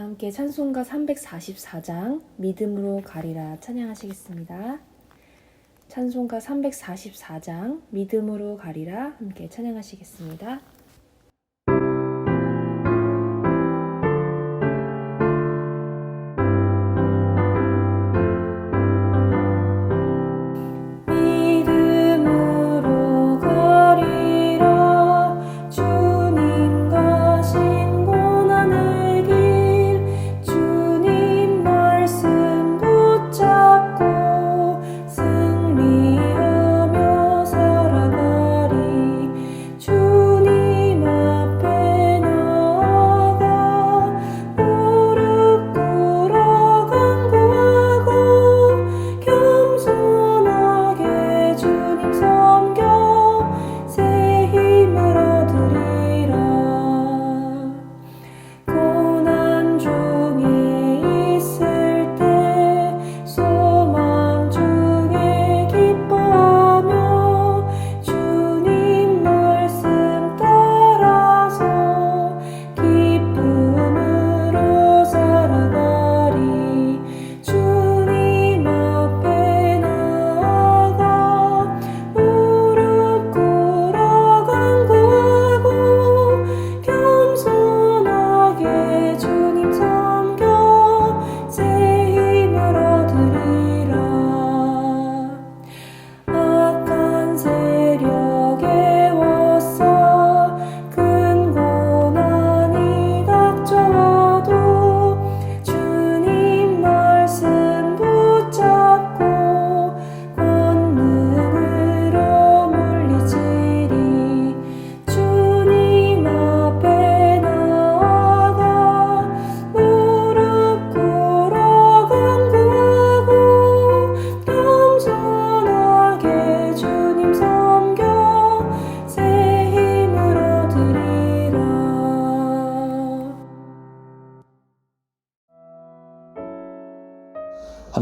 다 함께 찬송가 344장 믿음으로 가리라 찬양하시겠습니다. 찬송가 344장 믿음으로 가리라 함께 찬양하시겠습니다.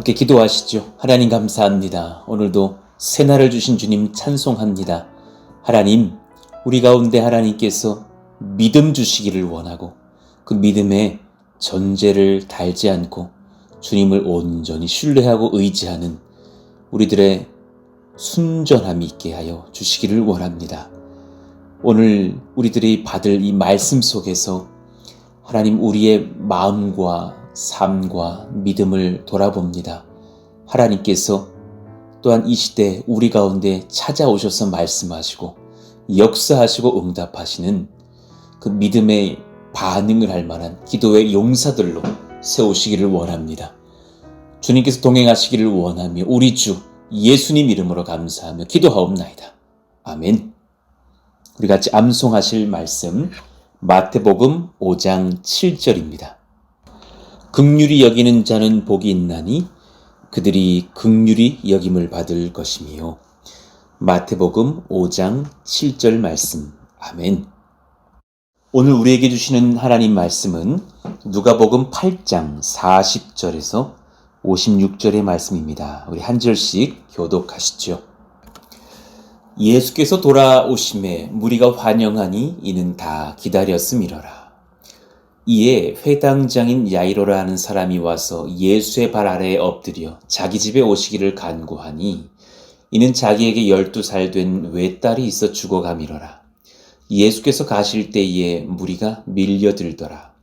함께 기도하시죠. 하나님 감사합니다. 오늘도 새날을 주신 주님 찬송합니다. 하나님, 우리 가운데 하나님께서 믿음 주시기를 원하고 그 믿음에 전제를 달지 않고 주님을 온전히 신뢰하고 의지하는 우리들의 순전함이 있게 하여 주시기를 원합니다. 오늘 우리들이 받을 이 말씀 속에서 하나님 우리의 마음과 삶과 믿음을 돌아봅니다. 하나님께서 또한 이 시대 우리 가운데 찾아오셔서 말씀하시고 역사하시고 응답하시는 그 믿음의 반응을 할 만한 기도의 용사들로 세우시기를 원합니다. 주님께서 동행하시기를 원하며 우리 주 예수님 이름으로 감사하며 기도하옵나이다. 아멘. 우리 같이 암송하실 말씀 마태복음 5장 7절입니다. 긍휼히 여기는 자는 복이 있나니 그들이 긍휼히 여김을 받을 것이며. 마태복음 5장 7절 말씀. 아멘. 오늘 우리에게 주시는 하나님 말씀은 누가복음 8장 40절에서 56절의 말씀입니다. 우리 한 절씩 교독하시죠. 예수께서 돌아오심에 무리가 환영하니 이는 다 기다렸음이러라. 이에 회당장인 야이로라 하는 사람이 와서 예수의 발 아래에 엎드려 자기 집에 오시기를 간구하니 이는 자기에게 12살 된 외딸이 있어 죽어가미러라. 예수께서 가실 때에 무리가 밀려들더라.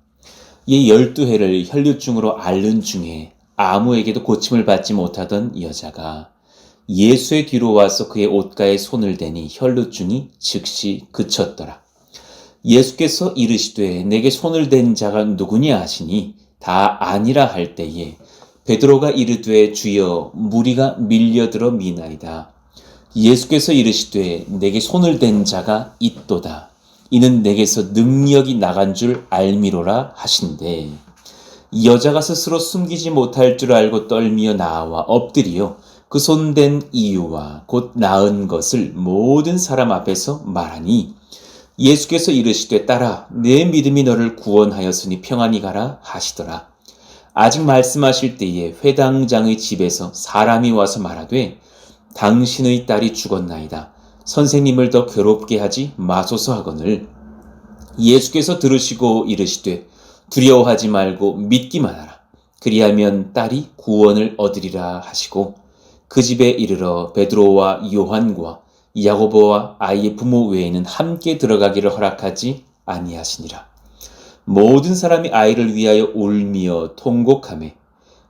이에 12해를 혈류증으로 앓는 중에 아무에게도 고침을 받지 못하던 여자가 예수의 뒤로 와서 그의 옷가에 손을 대니 혈류증이 즉시 그쳤더라. 예수께서 이르시되 내게 손을 댄 자가 누구냐 하시니 다 아니라 할 때에 베드로가 이르되 주여 무리가 밀려들어 미나이다. 예수께서 이르시되 내게 손을 댄 자가 있도다. 이는 내게서 능력이 나간 줄 알미로라 하신대. 이 여자가 스스로 숨기지 못할 줄 알고 떨미어 나와 엎드리어 그 손댄 이유와 곧 나은 것을 모든 사람 앞에서 말하니 예수께서 이르시되 딸아 내 믿음이 너를 구원하였으니 평안히 가라 하시더라. 아직 말씀하실 때에 회당장의 집에서 사람이 와서 말하되 당신의 딸이 죽었나이다. 선생님을 더 괴롭게 하지 마소서 하거늘. 예수께서 들으시고 이르시되 두려워하지 말고 믿기만 하라. 그리하면 딸이 구원을 얻으리라 하시고 그 집에 이르러 베드로와 요한과 야고보와 아이의 부모 외에는 함께 들어가기를 허락하지 아니하시니라. 모든 사람이 아이를 위하여 울며 통곡하며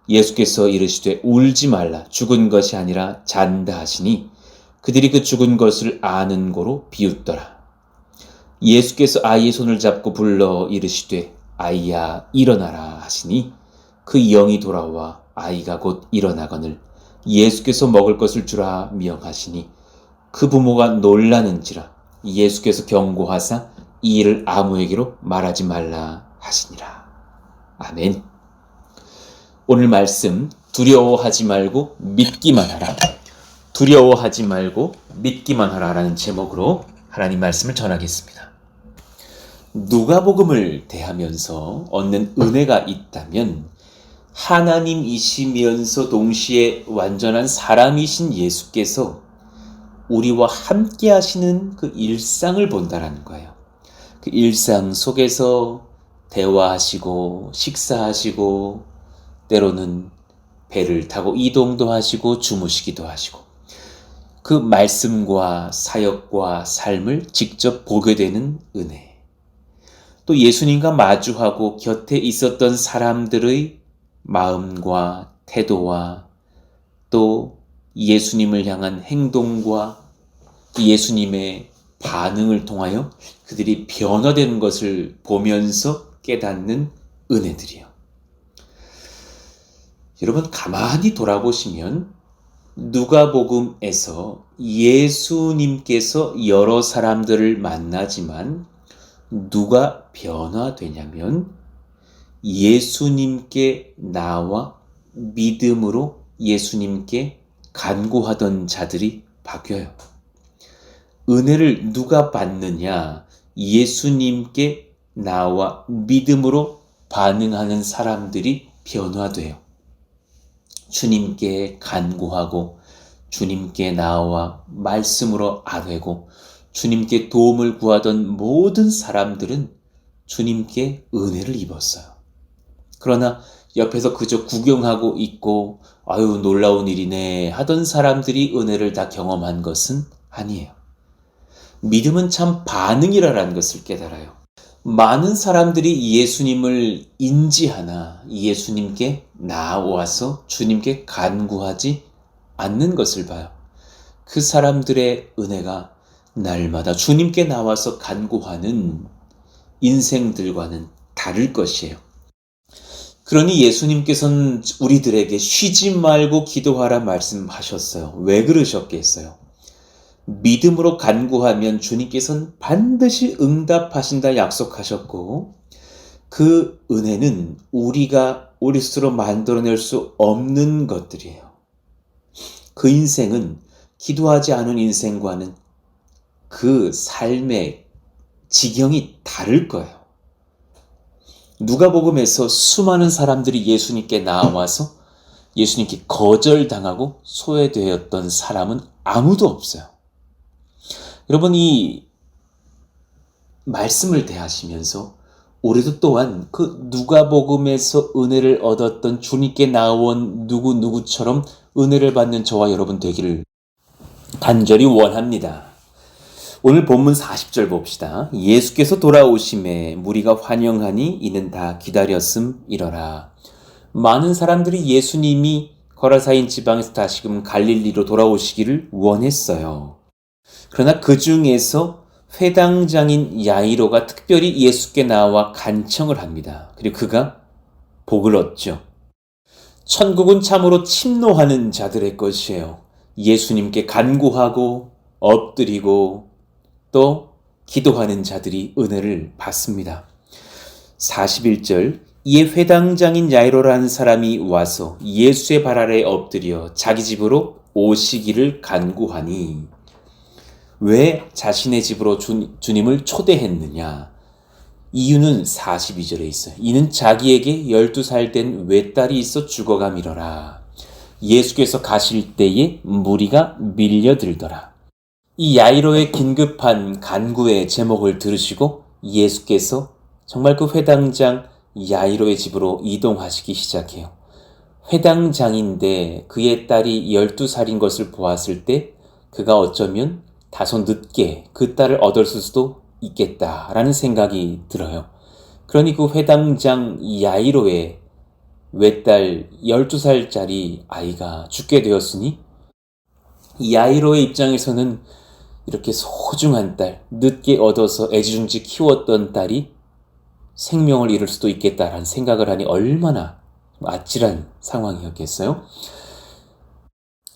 예수께서 이르시되 울지 말라 죽은 것이 아니라 잔다 하시니 그들이 그 죽은 것을 아는 고로 비웃더라. 예수께서 아이의 손을 잡고 불러 이르시되 아이야 일어나라 하시니 그 영이 돌아와 아이가 곧 일어나거늘 예수께서 먹을 것을 주라 명하시니 그 부모가 놀라는지라. 예수께서 경고하사 이 일을 아무에게로 말하지 말라 하시니라. 아멘. 오늘 말씀 두려워하지 말고 믿기만 하라. 두려워하지 말고 믿기만 하라라는 제목으로 하나님 말씀을 전하겠습니다. 누가복음을 대하면서 얻는 은혜가 있다면 하나님이시면서 동시에 완전한 사람이신 예수께서 우리와 함께 하시는 그 일상을 본다라는 거예요. 그 일상 속에서 대화하시고 식사하시고 때로는 배를 타고 이동도 하시고 주무시기도 하시고 그 말씀과 사역과 삶을 직접 보게 되는 은혜. 또 예수님과 마주하고 곁에 있었던 사람들의 마음과 태도와 또 예수님을 향한 행동과 예수님의 반응을 통하여 그들이 변화되는 것을 보면서 깨닫는 은혜들이요. 여러분 가만히 돌아보시면 누가복음에서 예수님께서 여러 사람들을 만나지만 누가 변화되냐면 예수님께 나와 믿음으로 예수님께 간구하던 자들이 바뀌어요. 은혜를 누가 받느냐? 예수님께 나와 믿음으로 반응하는 사람들이 변화돼요. 주님께 간구하고 주님께 나와 말씀으로 아뢰고 주님께 도움을 구하던 모든 사람들은 주님께 은혜를 입었어요. 그러나 옆에서 그저 구경하고 있고 아유 놀라운 일이네 하던 사람들이 은혜를 다 경험한 것은 아니에요. 믿음은 참 반응이라는 것을 깨달아요. 많은 사람들이 예수님을 인지하나 예수님께 나와서 주님께 간구하지 않는 것을 봐요. 그 사람들의 은혜가 날마다 주님께 나와서 간구하는 인생들과는 다를 것이에요. 그러니 예수님께서는 우리들에게 쉬지 말고 기도하라 말씀하셨어요. 왜 그러셨겠어요? 믿음으로 간구하면 주님께서는 반드시 응답하신다 약속하셨고 그 은혜는 우리가 우리 스스로 만들어낼 수 없는 것들이에요. 그 인생은 기도하지 않은 인생과는 그 삶의 지경이 다를 거예요. 누가복음에서 수많은 사람들이 예수님께 나와서 예수님께 거절당하고 소외되었던 사람은 아무도 없어요. 여러분 이 말씀을 대하시면서 우리도 또한 그 누가복음에서 은혜를 얻었던 주님께 나온 누구처럼 은혜를 받는 저와 여러분 되기를 간절히 원합니다. 오늘 본문 40절 봅시다. 예수께서 돌아오심에 무리가 환영하니 이는 다 기다렸음이러라. 많은 사람들이 예수님이 거라사인 지방에서 다시금 갈릴리로 돌아오시기를 원했어요. 그러나 그 중에서 회당장인 야이로가 특별히 예수께 나와 간청을 합니다. 그리고 그가 복을 얻죠. 천국은 참으로 침노하는 자들의 것이에요. 예수님께 간구하고 엎드리고 또 기도하는 자들이 은혜를 받습니다. 41절 이에 회당장인 야이로라는 사람이 와서 예수의 발 아래에 엎드려 자기 집으로 오시기를 간구하니 왜 자신의 집으로 주님을 초대했느냐? 이유는 42절에 있어요. 이는 자기에게 12살 된 외딸이 있어 죽어가미러라. 예수께서 가실 때에 무리가 밀려들더라. 이 야이로의 긴급한 간구의 제목을 들으시고 예수께서 정말 그 회당장 야이로의 집으로 이동하시기 시작해요. 회당장인데 그의 딸이 12살인 것을 보았을 때 그가 어쩌면 다소 늦게 그 딸을 얻었을 수도 있겠다라는 생각이 들어요. 그러니 그 회당장 야이로의 외딸 12살짜리 아이가 죽게 되었으니 야이로의 입장에서는 이렇게 소중한 딸, 늦게 얻어서 애지중지 키웠던 딸이 생명을 잃을 수도 있겠다라는 생각을 하니 얼마나 아찔한 상황이었겠어요?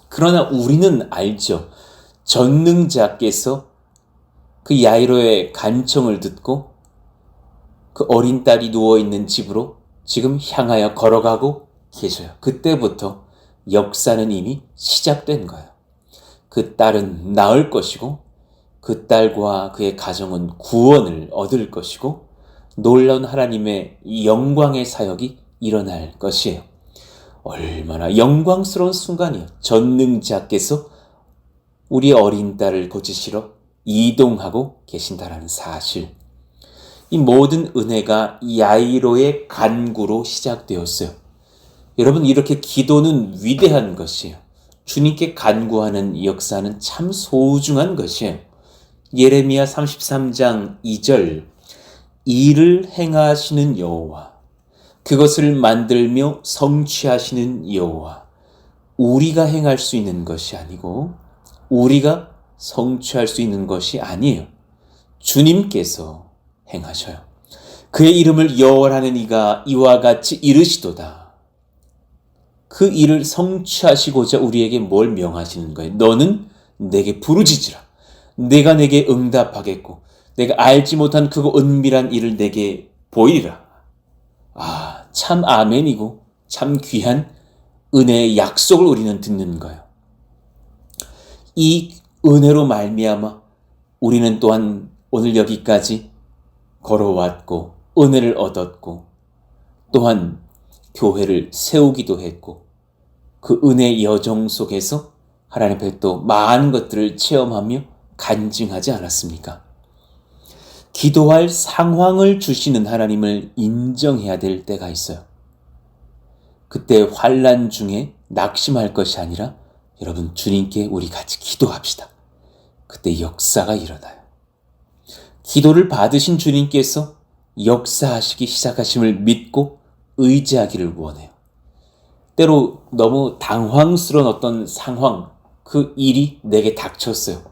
그러나 우리는 알죠. 전능자께서 그 야이로의 간청을 듣고 그 어린 딸이 누워있는 집으로 지금 향하여 걸어가고 계셔요. 그때부터 역사는 이미 시작된 거예요. 그 딸은 나을 것이고 그 딸과 그의 가정은 구원을 얻을 것이고 놀라운 하나님의 영광의 사역이 일어날 것이에요. 얼마나 영광스러운 순간이에요. 전능자께서 우리 어린 딸을 고치시러 이동하고 계신다라는 사실. 이 모든 은혜가 야이로의 간구로 시작되었어요. 여러분, 이렇게 기도는 위대한 것이에요. 주님께 간구하는 역사는 참 소중한 것이에요. 예레미야 33장 2절, 일을 행하시는 여호와, 그것을 만들며 성취하시는 여호와, 우리가 행할 수 있는 것이 아니고 우리가 성취할 수 있는 것이 아니에요. 주님께서 행하셔요. 그의 이름을 여호와라는 이가 이와 같이 이르시도다. 그 일을 성취하시고자 우리에게 뭘 명하시는 거예요? 너는 내게 부르짖으라. 내가 내게 응답하겠고 내가 알지 못한 크고 은밀한 일을 내게 보이리라. 아, 참 아멘이고 참 귀한 은혜의 약속을 우리는 듣는 거예요. 이 은혜로 말미암아 우리는 또한 오늘 여기까지 걸어왔고 은혜를 얻었고 또한 교회를 세우기도 했고 그 은혜의 여정 속에서 하나님 앞에 또 많은 것들을 체험하며 간증하지 않았습니까? 기도할 상황을 주시는 하나님을 인정해야 될 때가 있어요. 그때 환난 중에 낙심할 것이 아니라 여러분 주님께 우리 같이 기도합시다. 그때 역사가 일어나요. 기도를 받으신 주님께서 역사하시기 시작하심을 믿고 의지하기를 원해요. 때로 너무 당황스러운 어떤 상황, 그 일이 내게 닥쳤어요.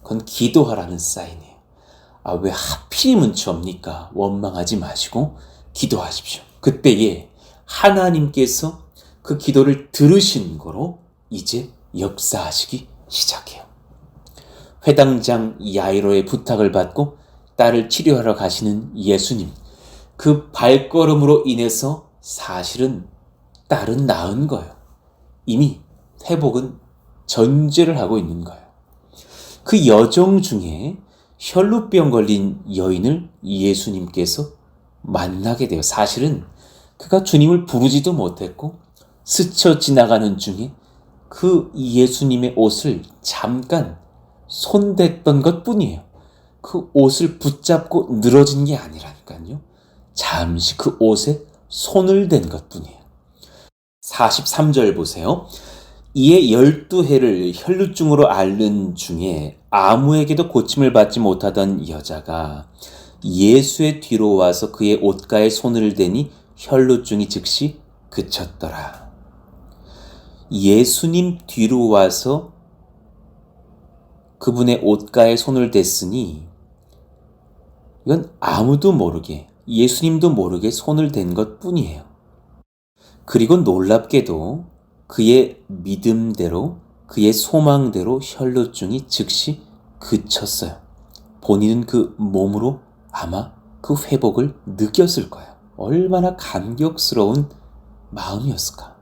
그건 기도하라는 사인이에요. 아, 왜 하필이면 접니까? 원망하지 마시고 기도하십시오. 그때에 하나님께서 그 기도를 들으신 거로 이제 역사하시기 시작해요. 회당장 야이로의 부탁을 받고 딸을 치료하러 가시는 예수님. 그 발걸음으로 인해서 사실은 딸은 나은 거예요. 이미 회복은 전제를 하고 있는 거예요. 그 여정 중에 혈루병 걸린 여인을 예수님께서 만나게 돼요. 사실은 그가 주님을 부르지도 못했고 스쳐 지나가는 중에 그 예수님의 옷을 잠깐 손댔던 것뿐이에요. 그 옷을 붙잡고 늘어진 게 아니라니까요. 잠시 그 옷에 손을 댄 것뿐이에요. 43절 보세요. 이에 12해를 혈루증으로 앓는 중에 아무에게도 고침을 받지 못하던 여자가 예수의 뒤로 와서 그의 옷가에 손을 대니 혈루증이 즉시 그쳤더라. 예수님 뒤로 와서 그분의 옷가에 손을 댔으니 이건 아무도 모르게 예수님도 모르게 손을 댄 것뿐이에요. 그리고 놀랍게도 그의 믿음대로 그의 소망대로 혈루증이 즉시 그쳤어요. 본인은 그 몸으로 아마 그 회복을 느꼈을 거예요. 얼마나 감격스러운 마음이었을까.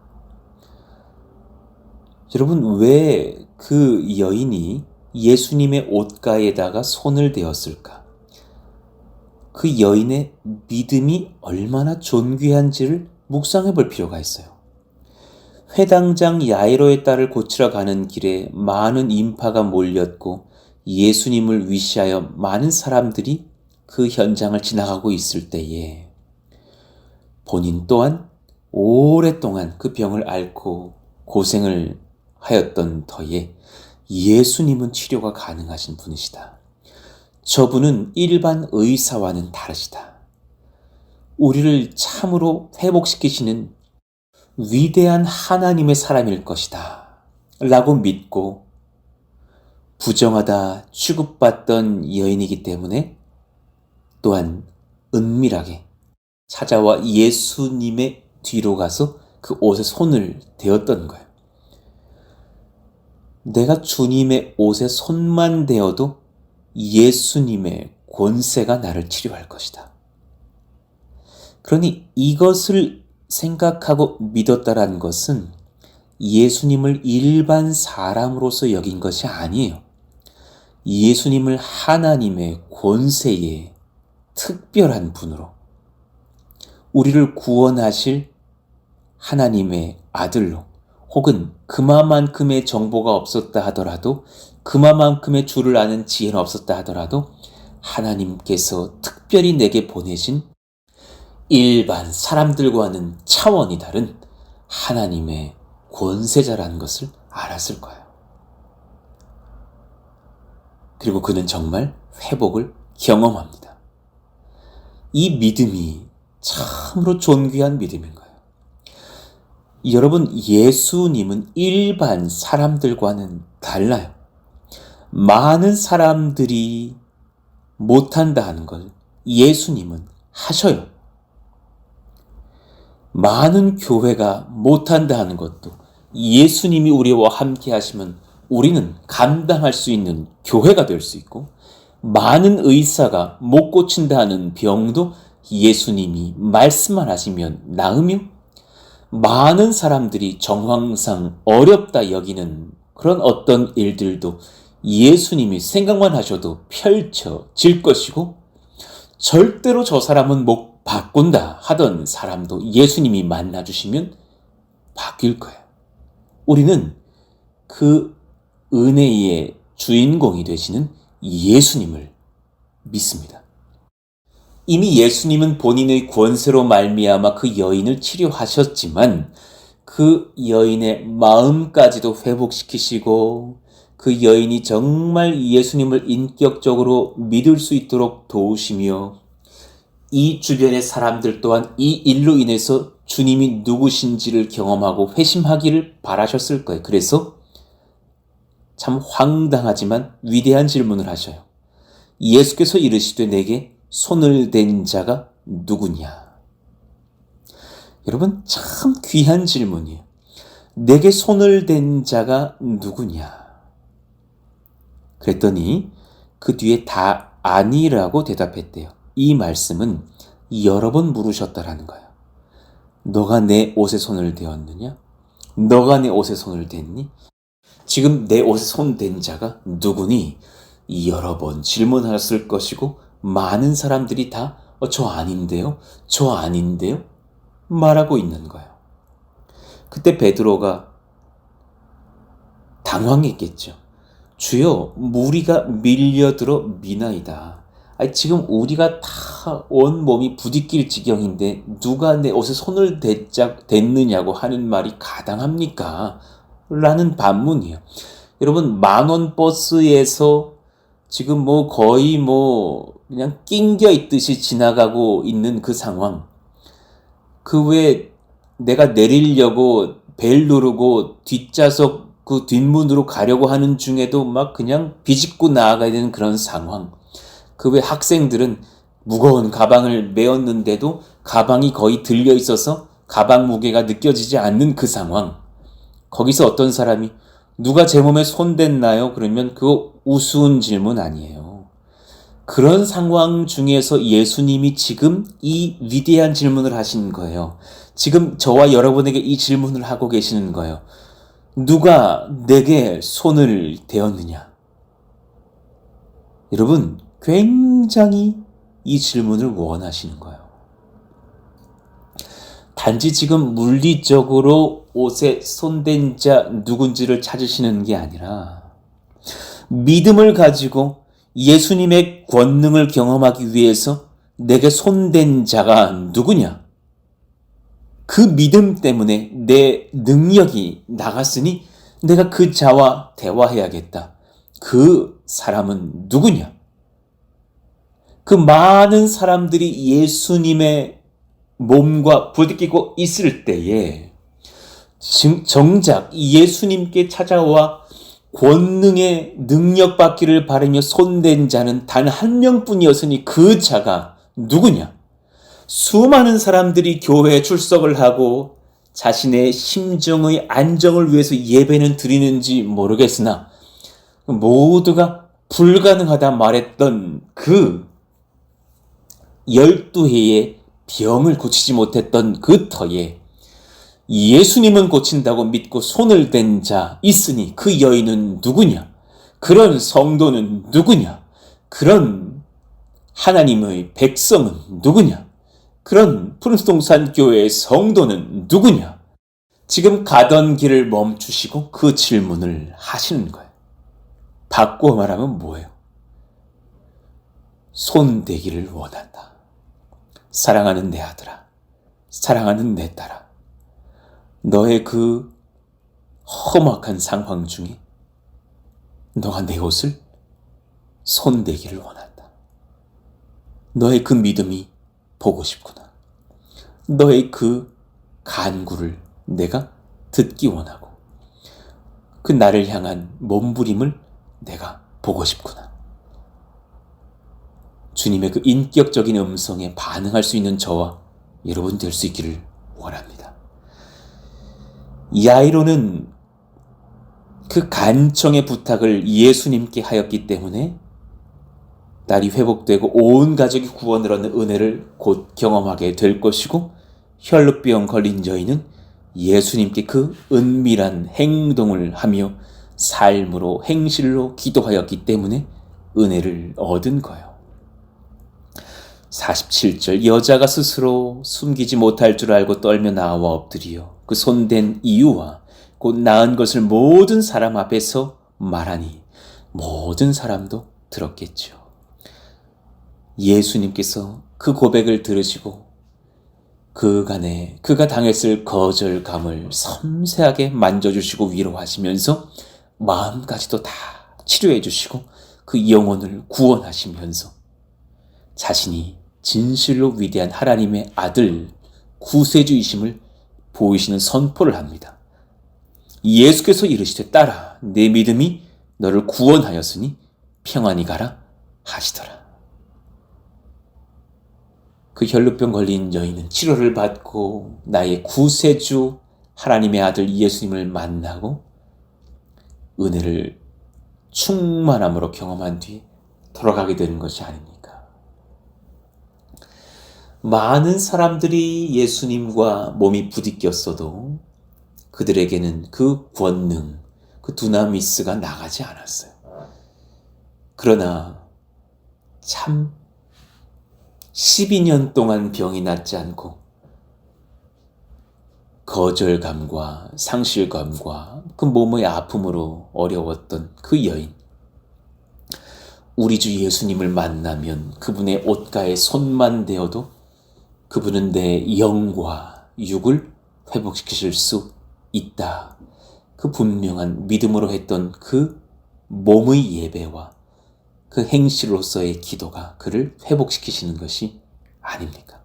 여러분, 왜 그 여인이 예수님의 옷가에다가 손을 대었을까? 그 여인의 믿음이 얼마나 존귀한지를 묵상해 볼 필요가 있어요. 회당장 야이로의 딸을 고치러 가는 길에 많은 인파가 몰렸고 예수님을 위시하여 많은 사람들이 그 현장을 지나가고 있을 때에 본인 또한 오랫동안 그 병을 앓고 고생을 하였던 터에 예수님은 치료가 가능하신 분이시다. 저분은 일반 의사와는 다르시다. 우리를 참으로 회복시키시는 위대한 하나님의 사람일 것이다 라고 믿고 부정하다 취급받던 여인이기 때문에 또한 은밀하게 찾아와 예수님의 뒤로 가서 그 옷에 손을 대었던 거예요. 내가 주님의 옷에 손만 대어도 예수님의 권세가 나를 치료할 것이다. 그러니 이것을 생각하고 믿었다라는 것은 예수님을 일반 사람으로서 여긴 것이 아니에요. 예수님을 하나님의 권세의 특별한 분으로, 우리를 구원하실 하나님의 아들로, 혹은 그만큼의 정보가 없었다 하더라도, 그만큼의 주를 아는 지혜는 없었다 하더라도 하나님께서 특별히 내게 보내신 일반 사람들과는 차원이 다른 하나님의 권세자라는 것을 알았을 거예요. 그리고 그는 정말 회복을 경험합니다. 이 믿음이 참으로 존귀한 믿음인 거예요. 여러분, 예수님은 일반 사람들과는 달라요. 많은 사람들이 못한다 하는 걸 예수님은 하셔요. 많은 교회가 못한다 하는 것도 예수님이 우리와 함께 하시면 우리는 감당할 수 있는 교회가 될 수 있고, 많은 의사가 못 고친다 하는 병도 예수님이 말씀만 하시면 나으며, 많은 사람들이 정황상 어렵다 여기는 그런 어떤 일들도 예수님이 생각만 하셔도 펼쳐질 것이고, 절대로 저 사람은 못 바꾼다 하던 사람도 예수님이 만나주시면 바뀔 거예요. 우리는 그 은혜의 주인공이 되시는 예수님을 믿습니다. 이미 예수님은 본인의 권세로 말미암아 그 여인을 치료하셨지만 그 여인의 마음까지도 회복시키시고 그 여인이 정말 예수님을 인격적으로 믿을 수 있도록 도우시며, 이 주변의 사람들 또한 이 일로 인해서 주님이 누구신지를 경험하고 회심하기를 바라셨을 거예요. 그래서 참 황당하지만 위대한 질문을 하셔요. 예수께서 이르시되 내게 손을 댄 자가 누구냐? 여러분, 참 귀한 질문이에요. 내게 손을 댄 자가 누구냐? 그랬더니 그 뒤에 다 아니라고 대답했대요. 이 말씀은 여러 번 물으셨다라는 거예요. 너가 내 옷에 손을 대었느냐? 너가 내 옷에 손을 댔니? 지금 내 옷에 손 댄 자가 누구니? 여러 번 질문하셨을 것이고, 많은 사람들이 다 저 아닌데요? 저 아닌데요? 말하고 있는 거예요. 그때 베드로가 당황했겠죠. 주여, 무리가 밀려들어 미나이다. 지금 우리가 다 온몸이 부딪힐 지경인데 누가 내 옷에 손을 댔느냐고 하는 말이 가당합니까? 라는 반문이에요. 여러분, 10,000원 버스에서 지금 거의 그냥 낑겨 있듯이 지나가고 있는 그 상황. 그 외에 내가 내리려고 벨 누르고 뒷좌석 그 뒷문으로 가려고 하는 중에도 막 그냥 비집고 나아가야 되는 그런 상황. 그 외 학생들은 무거운 가방을 메었는데도 가방이 거의 들려 있어서 가방 무게가 느껴지지 않는 그 상황. 거기서 어떤 사람이 누가 제 몸에 손댔나요? 그러면 그거 우스운 질문 아니에요. 그런 상황 중에서 예수님이 지금 이 위대한 질문을 하신 거예요. 지금 저와 여러분에게 이 질문을 하고 계시는 거예요. 누가 내게 손을 대었느냐? 여러분, 굉장히 이 질문을 원하시는 거예요. 단지 지금 물리적으로 옷에 손댄 자 누군지를 찾으시는 게 아니라 믿음을 가지고 예수님의 권능을 경험하기 위해서 내게 손댄 자가 누구냐? 그 믿음 때문에 내 능력이 나갔으니 내가 그 자와 대화해야겠다. 그 사람은 누구냐? 그 많은 사람들이 예수님의 몸과 부딪히고 있을 때에 정작 예수님께 찾아와 권능의 능력받기를 바라며 손댄 자는 단 한 명뿐이었으니 그 자가 누구냐? 수많은 사람들이 교회에 출석을 하고 자신의 심정의 안정을 위해서 예배는 드리는지 모르겠으나 모두가 불가능하다 말했던 그 12해의 병을 고치지 못했던 그 터에 예수님은 고친다고 믿고 손을 댄 자 있으니 그 여인은 누구냐? 그런 성도는 누구냐? 그런 하나님의 백성은 누구냐? 그런 푸른동산 교회의 성도는 누구냐? 지금 가던 길을 멈추시고 그 질문을 하시는 거예요. 바꾸어 말하면 뭐예요? 손대기를 원한다. 사랑하는 내 아들아, 사랑하는 내 딸아, 너의 그 험악한 상황 중에 너가 내 옷을 손대기를 원한다. 너의 그 믿음이 보고 싶구나. 너의 그 간구를 내가 듣기 원하고 그 나를 향한 몸부림을 내가 보고 싶구나. 주님의 그 인격적인 음성에 반응할 수 있는 저와 여러분 될 수 있기를 원합니다. 야이로는 그 간청의 부탁을 예수님께 하였기 때문에 딸이 회복되고 온 가족이 구원을 얻는 은혜를 곧 경험하게 될 것이고, 혈루병 걸린 여인은 예수님께 그 은밀한 행동을 하며 삶으로 행실로 기도하였기 때문에 은혜를 얻은 거예요. 47절 여자가 스스로 숨기지 못할 줄 알고 떨며 나와 엎드리어 그 손댄 이유와 곧 나은 것을 모든 사람 앞에서 말하니 모든 사람도 들었겠죠. 예수님께서 그 고백을 들으시고 그가 당했을 거절감을 섬세하게 만져주시고 위로하시면서 마음까지도 다 치료해 주시고 그 영혼을 구원하시면서 자신이 진실로 위대한 하나님의 아들 구세주이심을 보이시는 선포를 합니다. 예수께서 이르시되 딸아 내 믿음이 너를 구원하였으니 평안히 가라 하시더라. 그 혈루병 걸린 여인은 치료를 받고 나의 구세주 하나님의 아들 예수님을 만나고 은혜를 충만함으로 경험한 뒤 돌아가게 되는 것이 아닙니까? 많은 사람들이 예수님과 몸이 부딪혔어도 그들에게는 그 권능, 그 두나미스가 나가지 않았어요. 그러나 참 12년 동안 병이 낫지 않고 거절감과 상실감과 그 몸의 아픔으로 어려웠던 그 여인, 우리 주 예수님을 만나면 그분의 옷가에 손만 대어도 그분은 내 영과 육을 회복시키실 수 있다. 그 분명한 믿음으로 했던 그 몸의 예배와 그 행실로서의 기도가 그를 회복시키시는 것이 아닙니까?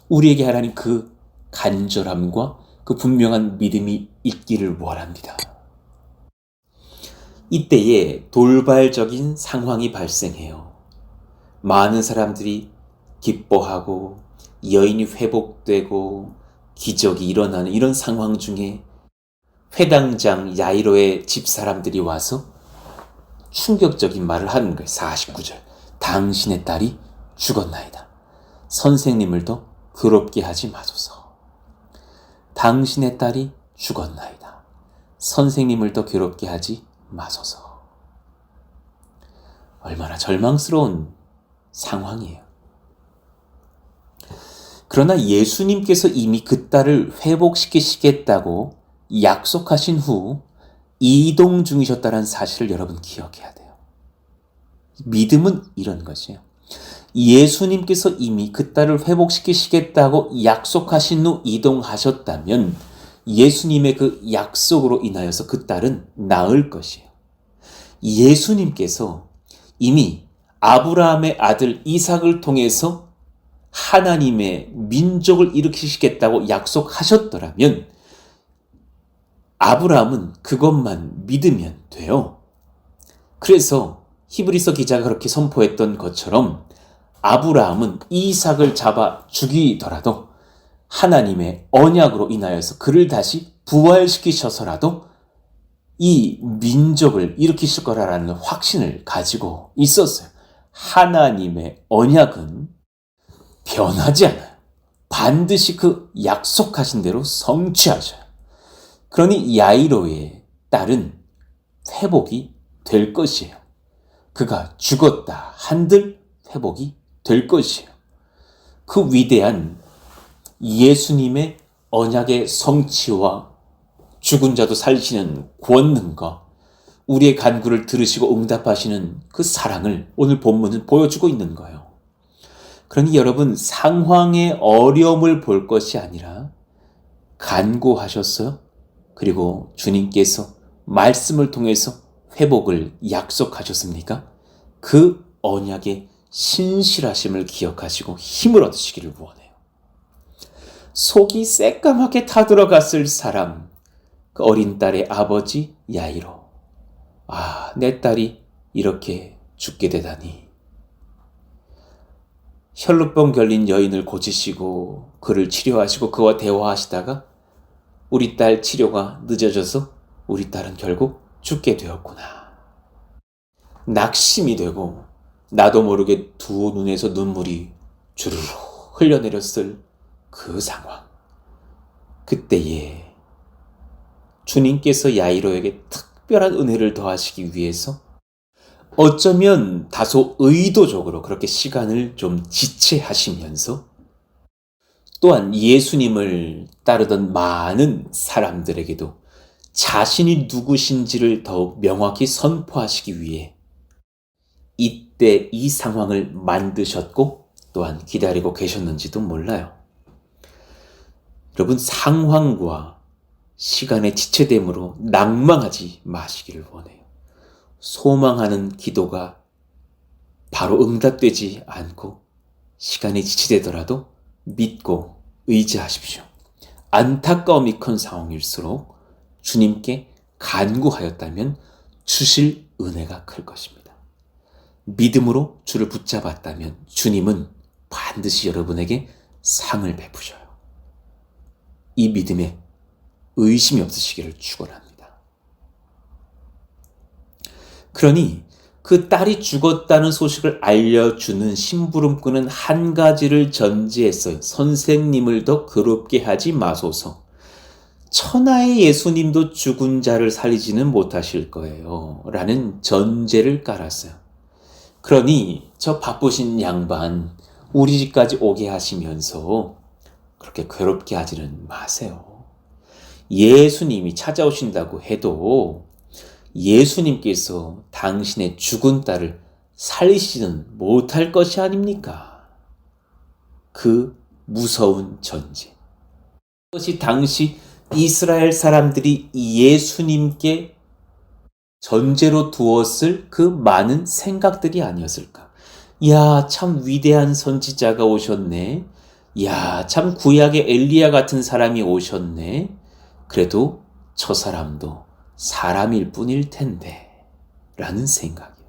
우리에게 하나님 그 간절함과 그 분명한 믿음이 있기를 원합니다. 이때에 돌발적인 상황이 발생해요. 많은 사람들이 기뻐하고 여인이 회복되고 기적이 일어나는 이런 상황 중에 회당장 야이로의 집사람들이 와서 충격적인 말을 하는 거예요. 49절 당신의 딸이 죽었나이다. 선생님을 더 괴롭게 하지 마소서. 당신의 딸이 죽었나이다. 선생님을 더 괴롭게 하지 마소서. 얼마나 절망스러운 상황이에요. 그러나 예수님께서 이미 그 딸을 회복시키시겠다고 약속하신 후 이동 중이셨다는 사실을 여러분 기억해야 돼요. 믿음은 이런 것이에요. 예수님께서 이미 그 딸을 회복시키시겠다고 약속하신 후 이동하셨다면 예수님의 그 약속으로 인하여서 그 딸은 나을 것이에요. 예수님께서 이미 아브라함의 아들 이삭을 통해서 하나님의 민족을 일으키시겠다고 약속하셨더라면 아브라함은 그것만 믿으면 돼요. 그래서 히브리서 기자가 그렇게 선포했던 것처럼 아브라함은 이삭을 잡아 죽이더라도 하나님의 언약으로 인하여서 그를 다시 부활시키셔서라도 이 민족을 일으키실 거라는 확신을 가지고 있었어요. 하나님의 언약은 변하지 않아요. 반드시 그 약속하신 대로 성취하셔요. 그러니 야이로의 딸은 회복이 될 것이에요. 그가 죽었다 한들 회복이 될 것이에요. 그 위대한 예수님의 언약의 성취와 죽은 자도 살리시는 권능과 우리의 간구를 들으시고 응답하시는 그 사랑을 오늘 본문은 보여주고 있는 거예요. 그러니 여러분, 상황의 어려움을 볼 것이 아니라 간구하셨어요. 그리고 주님께서 말씀을 통해서 회복을 약속하셨습니까? 그 언약의 신실하심을 기억하시고 힘을 얻으시기를 원해요. 속이 새까맣게 타들어갔을 사람, 그 어린 딸의 아버지 야이로. 내 딸이 이렇게 죽게 되다니. 혈루병 걸린 여인을 고치시고 그를 치료하시고 그와 대화하시다가 우리 딸 치료가 늦어져서 우리 딸은 결국 죽게 되었구나. 낙심이 되고 나도 모르게 두 눈에서 눈물이 주르르 흘러내렸을 그 상황. 그때에 주님께서 야이로에게 특별한 은혜를 더하시기 위해서 어쩌면 다소 의도적으로 그렇게 시간을 좀 지체하시면서 또한 예수님을 따르던 많은 사람들에게도 자신이 누구신지를 더욱 명확히 선포하시기 위해 이때 이 상황을 만드셨고 또한 기다리고 계셨는지도 몰라요. 여러분, 상황과 시간의 지체됨으로 낭망하지 마시기를 원해요. 소망하는 기도가 바로 응답되지 않고 시간이 지체되더라도 믿고 의지하십시오. 안타까움이 큰 상황일수록 주님께 간구하였다면 주실 은혜가 클 것입니다. 믿음으로 주를 붙잡았다면 주님은 반드시 여러분에게 상을 베푸셔요. 이 믿음에 의심이 없으시기를 축원합니다. 그러니 그 딸이 죽었다는 소식을 알려주는 심부름꾼은 한 가지를 전제했어요. 선생님을 더 괴롭게 하지 마소서. 천하의 예수님도 죽은 자를 살리지는 못하실 거예요. 라는 전제를 깔았어요. 그러니 저 바쁘신 양반 우리 집까지 오게 하시면서 그렇게 괴롭게 하지는 마세요. 예수님이 찾아오신다고 해도 예수님께서 당신의 죽은 딸을 살리시지는 못할 것이 아닙니까? 그 무서운 전제. 그것이 당시 이스라엘 사람들이 예수님께 전제로 두었을 그 많은 생각들이 아니었을까? 야, 참 위대한 선지자가 오셨네. 야, 참 구약의 엘리야 같은 사람이 오셨네. 그래도 저 사람도 사람일 뿐일 텐데 라는 생각이에요.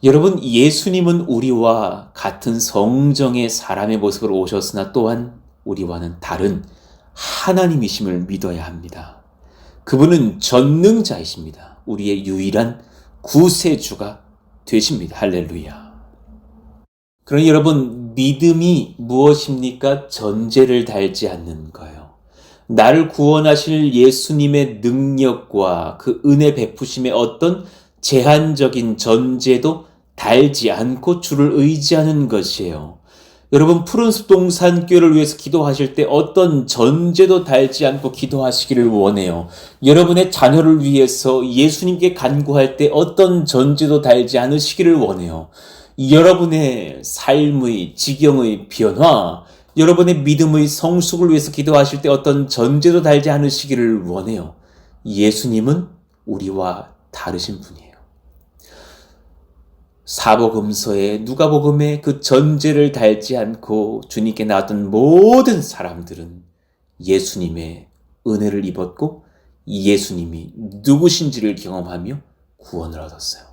여러분, 예수님은 우리와 같은 성정의 사람의 모습으로 오셨으나 또한 우리와는 다른 하나님이심을 믿어야 합니다. 그분은 전능자이십니다. 우리의 유일한 구세주가 되십니다. 할렐루야. 그러니 여러분, 믿음이 무엇입니까? 전제를 달지 않는 거예요. 나를 구원하실 예수님의 능력과 그 은혜 베푸심의 어떤 제한적인 전제도 달지 않고 주를 의지하는 것이에요. 여러분, 푸른숲 동산교회를 위해서 기도하실 때 어떤 전제도 달지 않고 기도하시기를 원해요. 여러분의 자녀를 위해서 예수님께 간구할 때 어떤 전제도 달지 않으시기를 원해요. 여러분의 삶의 지경의 변화, 여러분의 믿음의 성숙을 위해서 기도하실 때 어떤 전제도 달지 않으시기를 원해요. 예수님은 우리와 다르신 분이에요. 사복음서에 누가복음에 그 전제를 달지 않고 주님께 나왔던 모든 사람들은 예수님의 은혜를 입었고 예수님이 누구신지를 경험하며 구원을 얻었어요.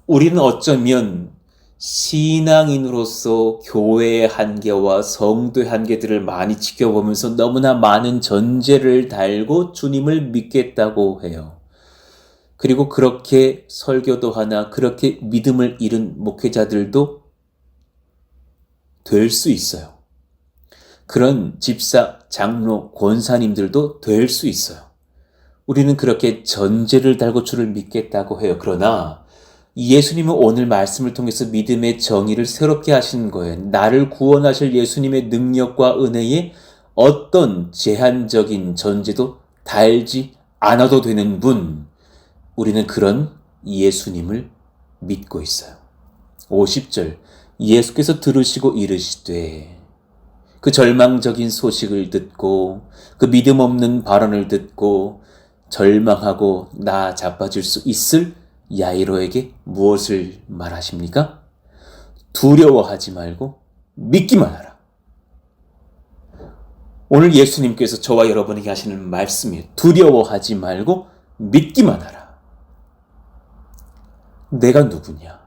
우리는 어쩌면 신앙인으로서 교회의 한계와 성도의 한계들을 많이 지켜보면서 너무나 많은 전제를 달고 주님을 믿겠다고 해요. 그리고 그렇게 설교도 하나 그렇게 믿음을 잃은 목회자들도 될 수 있어요. 그런 집사, 장로, 권사님들도 될 수 있어요. 우리는 그렇게 전제를 달고 주를 믿겠다고 해요. 그러나 예수님은 오늘 말씀을 통해서 믿음의 정의를 새롭게 하신 거예요. 나를 구원하실 예수님의 능력과 은혜에 어떤 제한적인 전제도 달지 않아도 되는 분, 우리는 그런 예수님을 믿고 있어요. 50절, 예수께서 들으시고 이르시되, 그 절망적인 소식을 듣고 그 믿음 없는 발언을 듣고 절망하고 나 자빠질 수 있을 야이로에게 무엇을 말하십니까? 두려워하지 말고 믿기만 하라. 오늘 예수님께서 저와 여러분에게 하시는 말씀이에요. 두려워하지 말고 믿기만 하라. 내가 누구냐?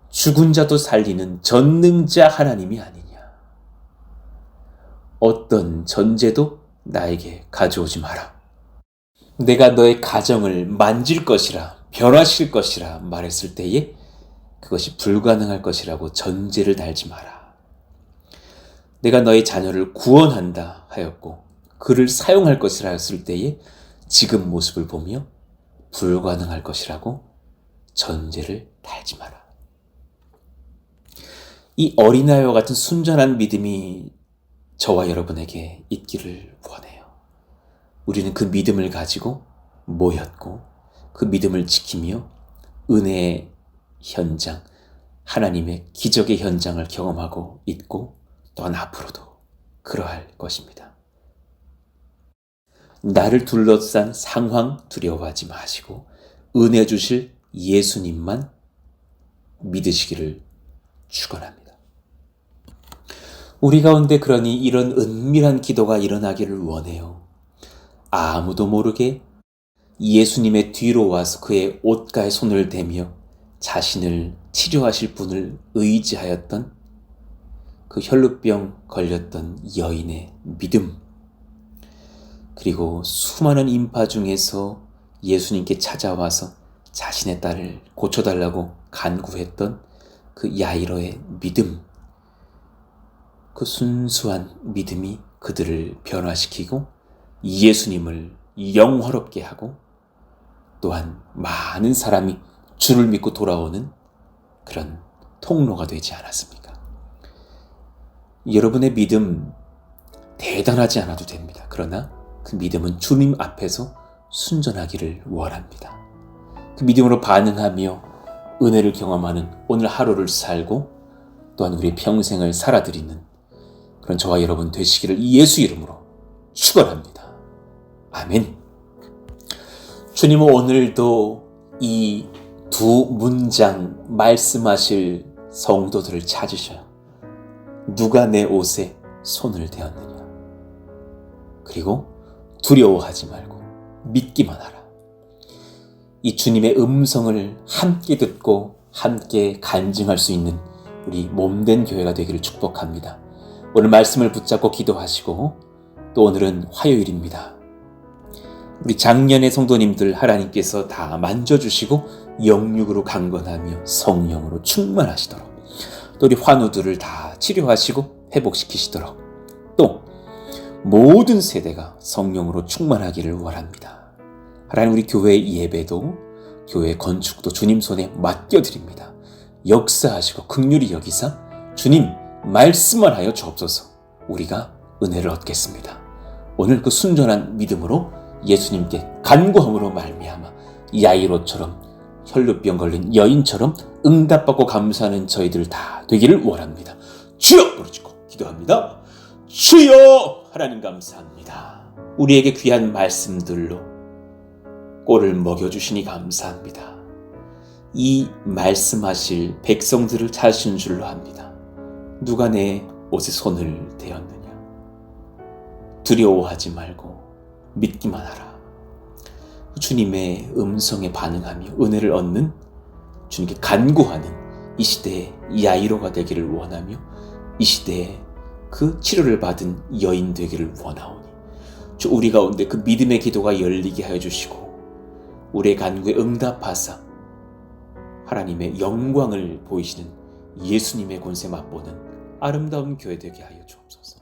죽은 자도 살리는 전능자 하나님이 아니냐? 어떤 전제도 나에게 가져오지 마라. 내가 너의 가정을 만질 것이라, 변화시킬 것이라 말했을 때에 그것이 불가능할 것이라고 전제를 달지 마라. 내가 너의 자녀를 구원한다 하였고 그를 사용할 것이라 했을 때에 지금 모습을 보며 불가능할 것이라고 전제를 달지 마라. 이 어린아이와 같은 순전한 믿음이 저와 여러분에게 있기를 원해요. 우리는 그 믿음을 가지고 모였고 그 믿음을 지키며 은혜의 현장, 하나님의 기적의 현장을 경험하고 있고 또한 앞으로도 그러할 것입니다. 나를 둘러싼 상황 두려워하지 마시고 은혜 주실 예수님만 믿으시기를 축원합니다. 우리 가운데 그러니 이런 은밀한 기도가 일어나기를 원해요. 아무도 모르게 예수님의 뒤로 와서 그의 옷가에 손을 대며 자신을 치료하실 분을 의지하였던 그 혈루병 걸렸던 여인의 믿음, 그리고 수많은 인파 중에서 예수님께 찾아와서 자신의 딸을 고쳐달라고 간구했던 그 야이로의 믿음, 그 순수한 믿음이 그들을 변화시키고 예수님을 영화롭게 하고 또한 많은 사람이 주를 믿고 돌아오는 그런 통로가 되지 않았습니까? 여러분의 믿음 대단하지 않아도 됩니다. 그러나 그 믿음은 주님 앞에서 순전하기를 원합니다. 그 믿음으로 반응하며 은혜를 경험하는 오늘 하루를 살고 또한 우리 평생을 살아드리는 그런 저와 여러분 되시기를 예수 이름으로 축원합니다. 아멘. 주님은 오늘도 이 두 문장 말씀하실 성도들을 찾으셔요. 누가 내 옷에 손을 대었느냐? 그리고 두려워하지 말고 믿기만 하라. 이 주님의 음성을 함께 듣고 함께 간증할 수 있는 우리 몸된 교회가 되기를 축복합니다. 오늘 말씀을 붙잡고 기도하시고 또 오늘은 화요일입니다. 우리 작년의 성도님들 하나님께서 다 만져주시고 영육으로 강건하며 성령으로 충만하시도록 또 우리 환우들을 다 치료하시고 회복시키시도록 또 모든 세대가 성령으로 충만하기를 원합니다. 하나님 우리 교회의 예배도 교회 건축도 주님 손에 맡겨드립니다. 역사하시고 긍휼히 여기사 주님 말씀만 하여 주옵소서. 우리가 은혜를 얻겠습니다. 오늘 그 순전한 믿음으로 예수님께 간구함으로 말미암아 야이로처럼 혈루병 걸린 여인처럼 응답받고 감사하는 저희들 다 되기를 원합니다. 주여! 부르짖고 기도합니다. 주여! 하나님 감사합니다. 우리에게 귀한 말씀들로 꼴을 먹여주시니 감사합니다. 이 말씀하실 백성들을 찾으신 줄로 합니다. 누가 내 옷에 손을 대었느냐? 두려워하지 말고 믿기만 하라. 주님의 음성에 반응하며 은혜를 얻는, 주님께 간구하는 이 시대의 야이로가 되기를 원하며 이 시대에 그 치료를 받은 여인 되기를 원하오니 주 우리 가운데 그 믿음의 기도가 열리게 하여 주시고 우리의 간구에 응답하사 하나님의 영광을 보이시는 예수님의 권세 맛보는 아름다운 교회 되게 하여 주옵소서.